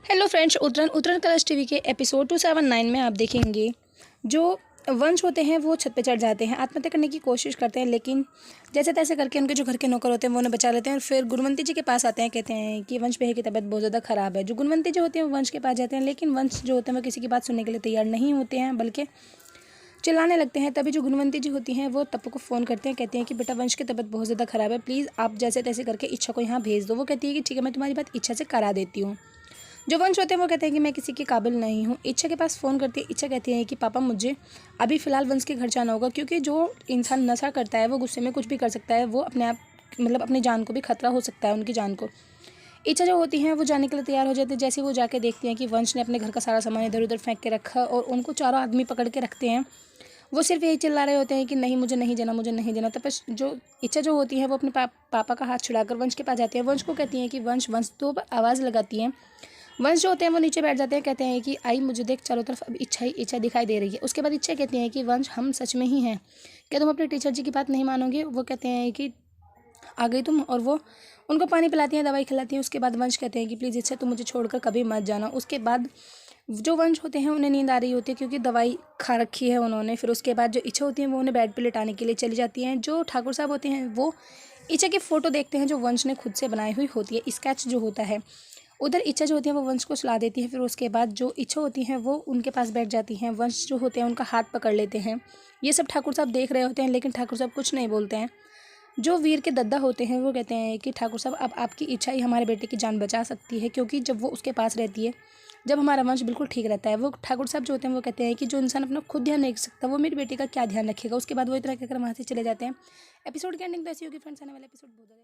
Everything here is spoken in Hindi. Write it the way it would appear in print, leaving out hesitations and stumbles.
हेलो फ्रेंड्स, उतरन उतरन कलर्स टीवी के एपिसोड 279 में आप देखेंगे जो वंश होते हैं वो छत पे चढ़ जाते हैं, आत्महत्या करने की कोशिश करते हैं, लेकिन जैसे तैसे करके उनके जो घर के नौकर होते हैं वो उन्हें बचा लेते हैं और फिर गुणवंती जी के पास आते हैं। कहते हैं कि वंश भैया की तबीयत बहुत ज़्यादा ख़राब है। जो गुणवंती जी होते हैं वो वंश के पास जाते हैं, लेकिन वंश जो होते हैं वो किसी की बात सुनने के लिए तैयार नहीं होते हैं, बल्कि चिल्लाने लगते हैं। तभी जो गुणवंती जी होती हैं वो तप्पू को फ़ोन करते हैं, कहती हैं कि बेटा वंश की तबीयत बहुत ज़्यादा ख़राब है, प्लीज़ आप जैसे तैसे करके इच्छा को यहाँ भेज दो। वो कहती है कि ठीक है, मैं तुम्हारी बात इच्छा से करा देती हूँ। जो वंश होते हैं वो कहते हैं कि मैं किसी के काबिल नहीं हूँ। इच्छा के पास फ़ोन करती है। इच्छा कहती है कि पापा मुझे अभी फ़िलहाल वंश के घर जाना होगा, क्योंकि जो इंसान नशा करता है वो गुस्से में कुछ भी कर सकता है, वो अपने आप मतलब अपनी जान को भी खतरा हो सकता है, उनकी जान को। इच्छा जो होती हैं वो जाने के लिए तैयार हो जाती है। जैसे वो जाके देखती हैं कि वंश ने अपने घर का सारा सामान इधर उधर फेंक के रखा और उनको चारों आदमी पकड़ के रखते हैं। वो सिर्फ यही चिल्ला रहे होते हैं कि नहीं, मुझे नहीं जाना, मुझे नहीं जाना। तब बस जो इच्छा जो होती है वो अपने पापा का हाथ छुड़ाकर वंश के पास जाती है। वंश को कहती हैं कि वंश वंश तो आवाज़ लगाती हैं। वंश जो होते हैं वो नीचे बैठ जाते हैं, कहते हैं कि आई मुझे देख, चारों तरफ अब इच्छा ही इच्छा दिखाई दे रही है। उसके बाद इच्छा कहती हैं कि वंश हम सच में ही हैं, क्या तुम अपने टीचर जी की बात नहीं मानोगे? वो कहते हैं कि आ गई तुम, और वो उनको पानी पिलाती हैं, दवाई खिलाती हैं। उसके बाद वंश कहते हैं कि प्लीज़ इच्छा तुम मुझे छोड़कर कभी मत जाना। उसके बाद जो वंश होते हैं उन्हें नींद आ रही होती है, क्योंकि दवाई खा रखी है उन्होंने। फिर उसके बाद जो इच्छा होती है वो उन्हें बेड पर लिटाने के लिए चली जाती हैं। जो ठाकुर साहब होते हैं वो इच्छा की फ़ोटो देखते हैं जो वंश ने खुद से बनाई हुई होती है, स्केच जो होता है। उधर इच्छा जो होती है वो वंश को सुला देती है। फिर उसके बाद जो इच्छा होती हैं वो उनके पास बैठ जाती हैं। वंश जो होते हैं उनका हाथ पकड़ लेते हैं। ये सब ठाकुर साहब देख रहे होते हैं, लेकिन ठाकुर साहब कुछ नहीं बोलते हैं। जो वीर के दद्दा होते हैं वो कहते हैं कि ठाकुर साहब अब आपकी इच्छा ही हमारे बेटे की जान बचा सकती है, क्योंकि जब वो उसके पास रहती है, जब हमारा वंश बिल्कुल ठीक रहता है। वो ठाकुर साहब जो होते हैं वो कहते हैं कि जो इंसान अपना खुद ध्यान नहीं रख सकता वो मेरी बेटी का क्या ध्यान रखेगा। उसके बाद वो इतना कहकर वहाँ से चले जाते हैं। एपिसोड की एंडिंग तो ऐसी होगी फ्रेंड्स, आने वाला एपिसोड बहुत ज़्यादा